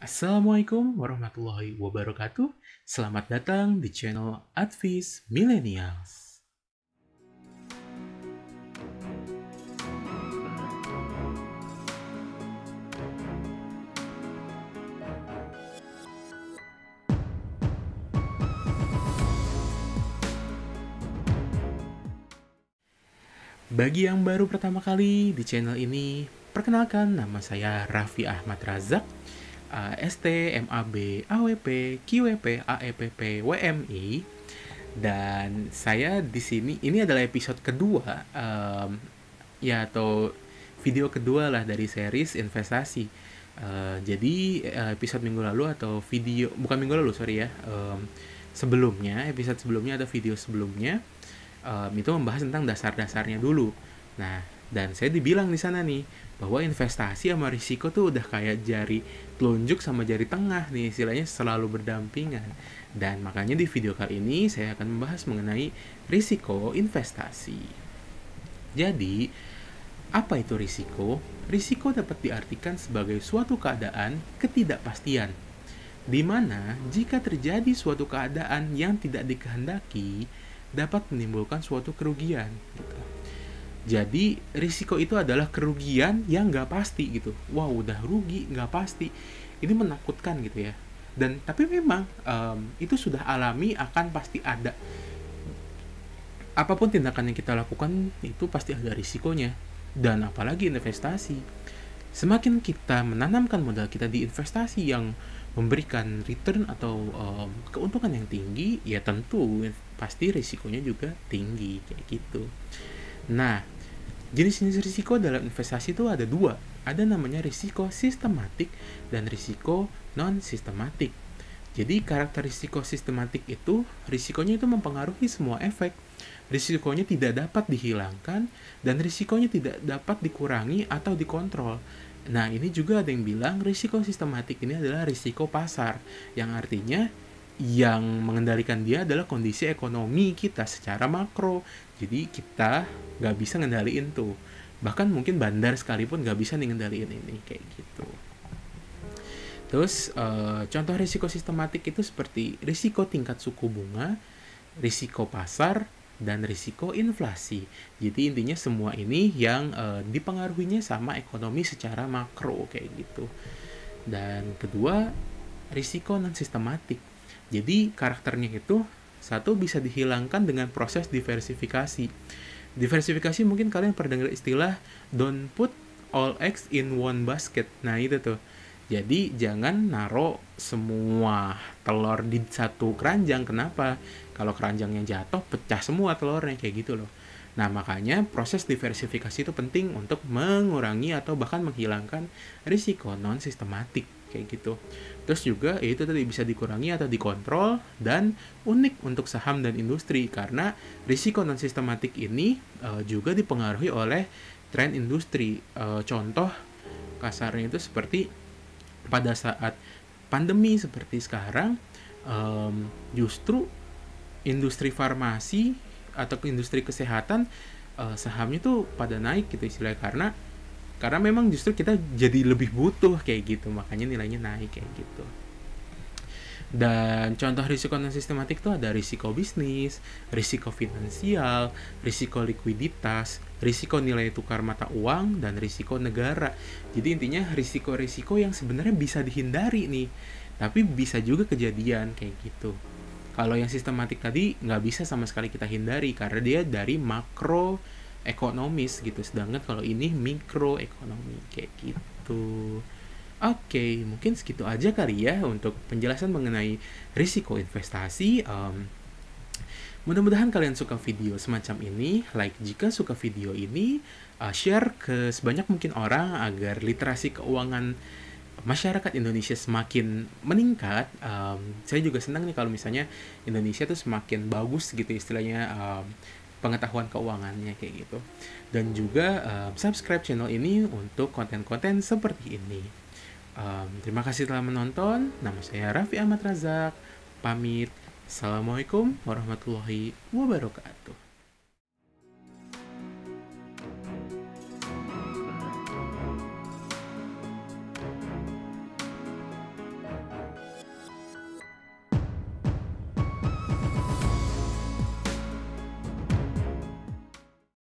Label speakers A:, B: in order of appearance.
A: Assalamualaikum warahmatullahi wabarakatuh. Selamat datang di channel Advice Millennials. Bagi yang baru pertama kali di channel ini, perkenalkan nama saya Raffi Ahmad Razak, ST, MAB, AWP, QWP, AEPP, WMI. Dan saya di sini, ini adalah episode kedua, atau video kedua lah dari series investasi. Jadi episode minggu lalu atau video, bukan minggu lalu, sorry ya, sebelumnya, episode sebelumnya atau video sebelumnya, itu membahas tentang dasar-dasarnya dulu. Nah, dan saya dibilang di sana nih bahwa investasi sama risiko tuh udah kayak jari telunjuk sama jari tengah nih, istilahnya selalu berdampingan. Dan makanya di video kali ini saya akan membahas mengenai risiko investasi. Jadi, apa itu risiko? Risiko dapat diartikan sebagai suatu keadaan ketidakpastian, di mana jika terjadi suatu keadaan yang tidak dikehendaki, dapat menimbulkan suatu kerugian. Gitu. Jadi risiko itu adalah kerugian yang nggak pasti gitu. Wow, udah rugi nggak pasti. Ini menakutkan gitu ya. Dan tapi memang itu sudah alami, akan pasti ada. Apapun tindakan yang kita lakukan itu pasti ada risikonya. Dan apalagi investasi. Semakin kita menanamkan modal kita di investasi yang memberikan return atau keuntungan yang tinggi, ya tentu pasti risikonya juga tinggi kayak gitu. Nah, jenis-jenis risiko dalam investasi itu ada dua. Ada namanya risiko sistematik dan risiko non-sistematik. Jadi karakter risiko sistematik itu, risikonya itu mempengaruhi semua efek. Risikonya tidak dapat dihilangkan dan risikonya tidak dapat dikurangi atau dikontrol. Nah, ini juga ada yang bilang risiko sistematik ini adalah risiko pasar, yang artinya yang mengendalikan dia adalah kondisi ekonomi kita secara makro. Jadi kita nggak bisa ngendaliin tuh. Bahkan mungkin bandar sekalipun nggak bisa ngendaliin ini, kayak gitu. Terus contoh risiko sistematik itu seperti risiko tingkat suku bunga, risiko pasar, dan risiko inflasi. Jadi intinya semua ini yang dipengaruhinya sama ekonomi secara makro kayak gitu. Dan kedua, risiko non sistematik. Jadi karakternya itu satu bisa dihilangkan dengan proses diversifikasi. Diversifikasi mungkin kalian pernah dengar istilah don't put all eggs in one basket. Nah, itu tuh. Jadi jangan naruh semua telur di satu keranjang. Kenapa? Kalau keranjangnya jatuh, pecah semua telurnya kayak gitu loh. Nah, makanya proses diversifikasi itu penting untuk mengurangi atau bahkan menghilangkan risiko non sistematik kayak gitu. Terus juga itu tadi bisa dikurangi atau dikontrol, dan unik untuk saham dan industri karena risiko non sistematik ini juga dipengaruhi oleh tren industri. Contoh kasarnya itu seperti pada saat pandemi seperti sekarang, justru industri farmasi atau industri kesehatan sahamnya tuh pada naik gitu istilahnya, karena memang justru kita jadi lebih butuh kayak gitu, makanya nilainya naik kayak gitu. Dan contoh risiko non sistematik itu ada risiko bisnis, risiko finansial, risiko likuiditas, risiko nilai tukar mata uang, dan risiko negara. Jadi intinya risiko-risiko yang sebenarnya bisa dihindari nih, tapi bisa juga kejadian kayak gitu. Kalau yang sistematik tadi nggak bisa sama sekali kita hindari karena dia dari makro ekonomis gitu, sedangkan kalau ini mikroekonomi kayak gitu. Oke, mungkin segitu aja kali ya untuk penjelasan mengenai risiko investasi. Mudah-mudahan kalian suka video semacam ini. Like jika suka video ini, share ke sebanyak mungkin orang agar literasi keuangan masyarakat Indonesia semakin meningkat. Saya juga senang nih kalau misalnya Indonesia tuh semakin bagus gitu istilahnya, pengetahuan keuangannya kayak gitu. Dan juga subscribe channel ini untuk konten-konten seperti ini. Terima kasih telah menonton. Nama saya Raffi Ahmad Razak. Pamit. Assalamualaikum warahmatullahi wabarakatuh.